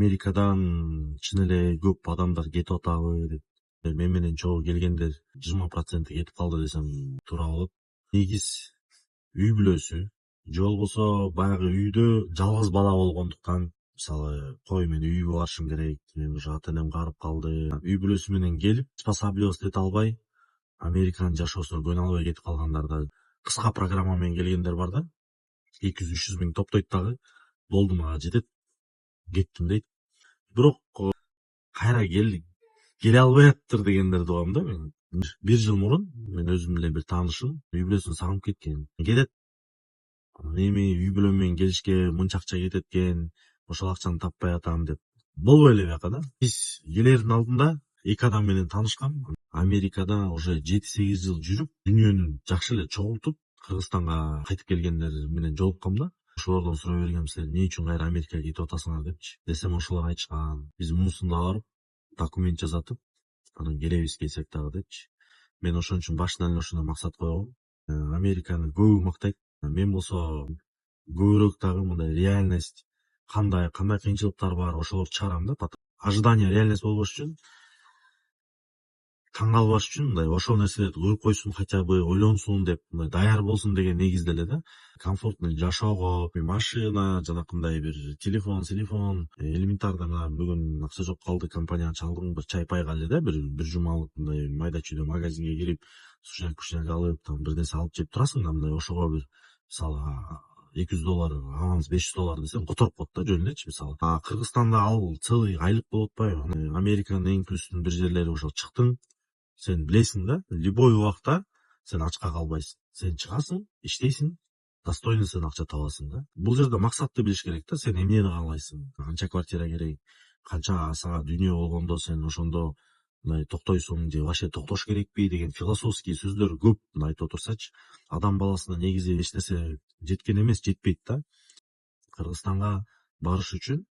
Америкадан чын эле көп адамдар кетип атабы деп. Мен менен чогуу келгендер 20% кетип калды десем туура болот. Негиз үй бүлөсү же болбосо баягы үйдө жалгыз бала болгондуктан, мисалы, кой мен үйгө барышым керек, мен уже ата энем карып калды. Үй бүлөсү менен келип, приспосабливаться эте албай, Американын жашоосуна көнө албай кетип калгандар да, кыска программа менен келгендер бар да. 200-300 миң топтойт дагы, болду мага жетет, кеттим дейт. Бирок кайра келе албайаттыр дегендерди угам да мен. Бир жыл мурун мен өзүм эле бир таанышым үй бүлөсүн сагынып кеткен. Кетет. Эми үй бүлөм менен келишке мынча акча кетет экен, ошол акчаны таппай атам деп. Болбой эле бияка да. Биз келердин алдында эки адам менен таанышкам. Америкада уже 7-8 жыл жүрүп, дүйнөнү жакшы эле чогултуп, Кыргызстанга кайтып келгендер менен жолуккам да. Ошолордон сурай бергем, силер эмне үчүн кайра Америкага кетип атасыңар депчи. Десем ошолор айтышкан, биз муусунда барып, документ жазатып, анан келебиз келсек дагы депчи. Мен ошон үчүн башынан эле ошондой максат койгом. Американы көбү мактайт. Мен болсо көбүрөөк дагы мындай реальность, кандай кыйынчылыктар бар, ошолорду чыгарам да. Ожидание реальность болбош үчүн, таң калбаш үчүн мындай ошол нерселерди көрүп койсун, хотя бы ойлонсун деп, мындай даяр болсун деген негизде эле да. Комфортный жашоого, машина, жанакындай бир телефон, элементарно мына бүгүн акча жок калды, компанияга чалдым, бир чай пайга эле да, бир жумалык мындай майда чүйдө магазинге кирип, сушняк алып, там бир нерсе алып жеп турасың да, мындай ошого бир, мисалы, $200, аванс $500 десем которуп коет да, жөн элечи мисалы. Кыргызстанда ал целый айлык болуп атпайбы? Американын эң плюстун бир жерлери ошо чыктың, сен билесиң да, любой убакта сен ачка калбайсың. Сен чыгасың, иштейсиң, достойный сен акча табасың да. Бул жерде максатты билиш керек да, сен эмнени каалайсың, канча квартира керек, канча сага дүйнө болгондо сен ошондо мындай токтойсуң же вообще токтош керекпи деген философский сөздөр көп айтып отурсачы, адам баласына негизи эч нерсе жеткен эмес, жетпейт да. Кыргызстанга барыш үчүн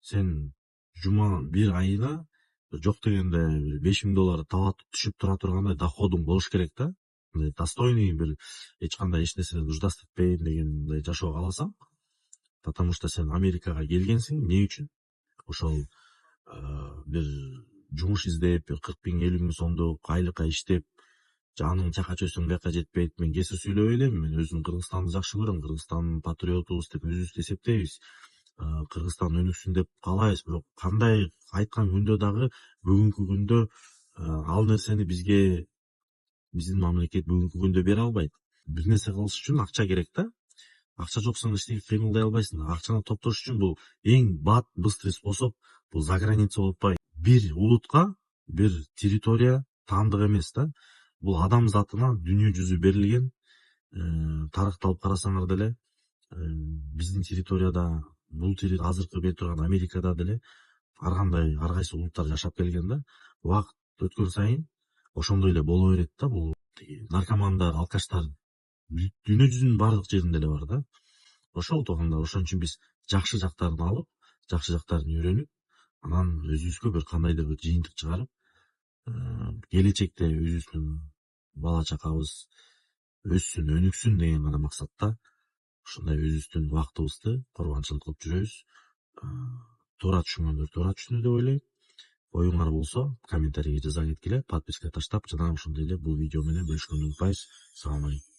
сен жума бир айына жок дегенде $5000 талап түшүп тура тургандай доходуң болуш керек да. Достойный бир эч кандай эч нерседен нуждас этпейм деген жашоо кааласаң, потому что сен Америкага келгенсиң, эмне үчүн? Ошол бир жумуш издеп, 40 000 50 000 сомдук айлыкка иштеп, жаның чака чөйсөң бияка жетпейт. Мен кесир сүйлөбөй элем, мен өзүм Кыргызстанды жакшы көрөм, Кыргызстандын патриотубуз деп өзүбүздү эсептейбиз. Кыргызстан өнүксүн деп каалайбыз, бирок кандай айткан күндө дагы бүгүнкү күндө ал нерсени бизге биздин мамлекет бүгүнкү күндө бере албайт. Бир нерсе кылыш үчүн акча керек да. Акча жок, сен эчтеке кыймылдай албайсың. Акчаны топтош үчүн бул эң быстрый способ бул за граница болуп атпайбы? Бир улутка бир территория таандык эмес да. Бул адам затына дүйнө жүзү берилген. Тарыхты алып карасаңар деле, биздин территорияда, бул азыркы берип турган Америкада деле ар кандай ар кайсы улуттар жашап келген да. Убакыт өткөн сайын ошондой эле боло берет да. Бул наркомандар, алкаштар дүйнө жүзүнүн баардык жеринде эле бар да. Ошол тууганда ошон үчүн биз жакшы жактарын алып, жакшы жактарын үйрөнүп, анан өзүбүзгө бир кандайдыр бир жыйынтык чыгарып, келечекте өзүбүздүн бала чакабыз өссүн, өнүксүн деген гана максатта ушундай өзүбүздүн убактыбызды курбанчылык кылып жүрөбүз. Туура түшүнгөндөр туура түшүндү деп ойлойм. Оюңар болсо комментарийге жаза кеткиле, подписка таштап, жана ошондой эле бул видео менен бөлүшкөнгө унутпайбыз. Салам алейкум.